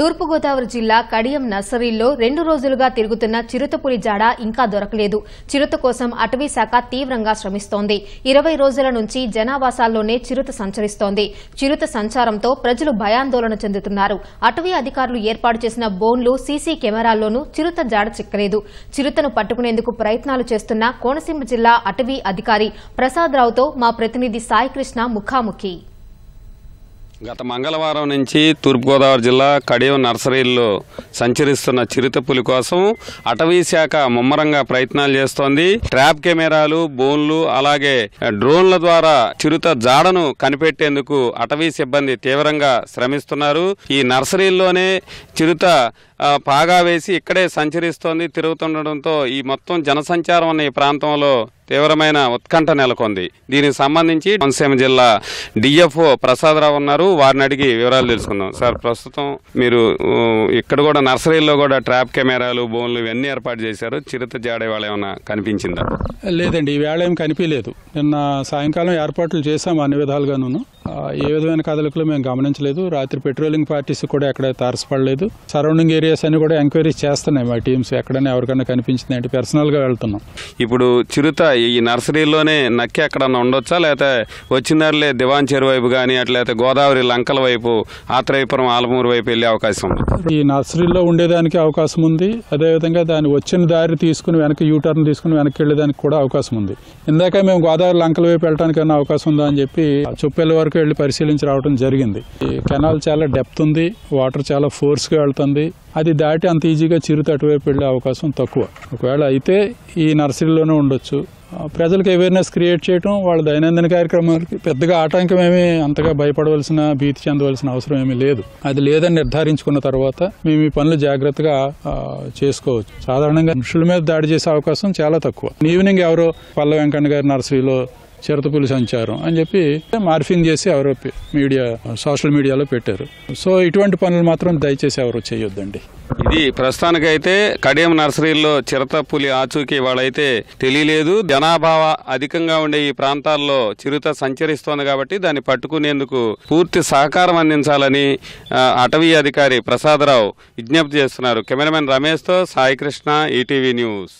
తూర్పుగోదావరి జిల్లా కడియం నర్సరీలో 2 రోజులుగా తిరుగుతున్న చిరుతపులి జాడ ఇంకా దొరకలేదు. చిరుత కోసం అటవీ శాఖ తీవ్రంగా శ్రమిస్తోంది. 20 రోజుల నుంచి జనావాసాల్లోనే చిరుత సంచరిస్తోంది. చిరుత సంచారంతో ప్రజలు భయాందోళన చెందుతున్నారు. అటవీ అధికారులు ఏర్పాటు చేసిన బోన్లు, సీసీ కెమెరాల్లోనూ చిరుత జాడ చిక్కలేదు. చిరుతను పట్టుకునేందుకు ప్రయత్నాలు చేస్తున్న కోనసీమ జిల్లా అటవీ అధికారి ప్రసాదరావుతో మా ప్రతినిధి సాయికృష్ణ ముఖాముఖి. గత మంగళవారం నుంచి తూర్పుగోదావరి జిల్లా కడియం నర్సరీల్లో సంచరిస్తున్న చిరుతపులి కోసం అటవీ శాఖ ముమ్మరంగా ప్రయత్నాలు చేస్తోంది. ట్రాప్ కెమెరాలు, బోన్లు అలాగే డ్రోన్ల ద్వారా చిరుత జాడను కనిపెట్టేందుకు అటవీ సిబ్బంది తీవ్రంగా శ్రమిస్తున్నారు. ఈ నర్సరీల్లోనే చిరుత పాగా వేసి ఇక్కడే సంచరిస్తోంది. తిరుగుతుండటంతో ఈ మొత్తం జనసంచారం ఉన్న ఈ ప్రాంతంలో తీవ్రమైన ఉత్కంఠ నెలకొంది. దీనికి సంబంధించి కోనసీమ జిల్లా డిఎఫ్ఓ ప్రసాదరావు ఉన్నారు. వారిని అడిగి వివరాలు తెలుసుకుందాం. సార్, ప్రస్తుతం మీరు ఇక్కడ కూడా నర్సరీలో కూడా ట్రాప్ కెమెరాలు, బోన్లు ఇవన్నీ ఏర్పాటు చేశారు. చిరుత జాడ ఇవాళ ఏమైనా కనిపించిందా? లేదండి, ఈ వేళ ఏం కనిపించలేదు. నిన్న సాయంకాలం ఏర్పాట్లు చేశాము అన్ని విధాలుగాను. ఏ విధమైన కదలికలు మేము గమనించలేదు. రాత్రి పెట్రోలింగ్ పార్టీస్ కూడా ఎక్కడ తారసపడలేదు. సరౌండింగ్ ఏరియాస్ అని కూడా ఎంక్వైరీస్ చేస్తున్నాయి మా టీమ్స్. ఎక్కడైనా ఎవరికైనా కనిపించింది అంటే పర్సనల్ గా వెళ్తున్నాం. ఇప్పుడు చిరుత ఈ నర్సరీలోనే నక్కి ఎక్కడన్నా ఉండొచ్చా, లేకపోతే వచ్చిందారులే దివాన్ చెరువు వైపు కానీ అట్లయితే గోదావరి లంకల వైపు, ఆత్రేయపురం, ఆలమూరు వైపు వెళ్లే అవకాశం ఉంది? ఈ నర్సరీలో ఉండేదానికి అవకాశం ఉంది. అదేవిధంగా దాని వచ్చిన దారి తీసుకుని వెనక్కి యూటర్న్ తీసుకుని వెనక్కి వెళ్లేదానికి కూడా అవకాశం ఉంది. ఇందాక మేము గోదావరి లంకల వైపు వెళ్ళడానికైనా అవకాశం ఉందా అని చెప్పి చుప్పెల వరకు వెళ్లి పరిశీలించి రావడం జరిగింది. ఈ కెనాల్ చాలా డెప్త్ ఉంది, వాటర్ చాలా ఫోర్స్ గా వెళ్తుంది. అది దాటి అంత ఈజీగా చిరుత అటువైపు వెళ్లే అవకాశం తక్కువ. ఒకవేళ అయితే ఈ నర్సరీలోనే ఉండొచ్చు. ప్రజలకు అవేర్నెస్ క్రియేట్ చేయడం, వాళ్ళ దైనందిన కార్యక్రమాలకి పెద్దగా ఆటంకం ఏమీ అంతగా భయపడవలసిన, భీతి చెందవలసిన అవసరం ఏమీ లేదు. అది లేదని నిర్ధారించుకున్న తర్వాత మేము ఈ పనులు జాగ్రత్తగా చేసుకోవచ్చు. సాధారణంగా మనుషుల మీద దాడి చేసే అవకాశం చాలా తక్కువ. ఈవినింగ్ ఎవరో పల్ల వెంకన్న గారి నర్సరీలో చిరుతపులి సంచారం అని చెప్పి మార్ఫింగ్ చేసి ఎవరో సోషల్ మీడియాలో పెట్టారు. సో ఇటువంటి పనులు మాత్రం దయచేసి ఎవరు చేయొద్దండి. ఇది ప్రస్తుతానికైతే కడియం నర్సరీల్లో చిరుతపులి ఆచూకీ వాళ్ళైతే తెలియలేదు. జనాభా అధికంగా ఉండే ఈ ప్రాంతాల్లో చిరుత సంచరిస్తోంది కాబట్టి దాన్ని పట్టుకునేందుకు పూర్తి సహకారం అందించాలని అటవీ అధికారి ప్రసాదరావు విజ్ఞప్తి చేస్తున్నారు. కెమెరామెన్ రమేష్తో సాయికృష్ణ, ఈటీవీ న్యూస్.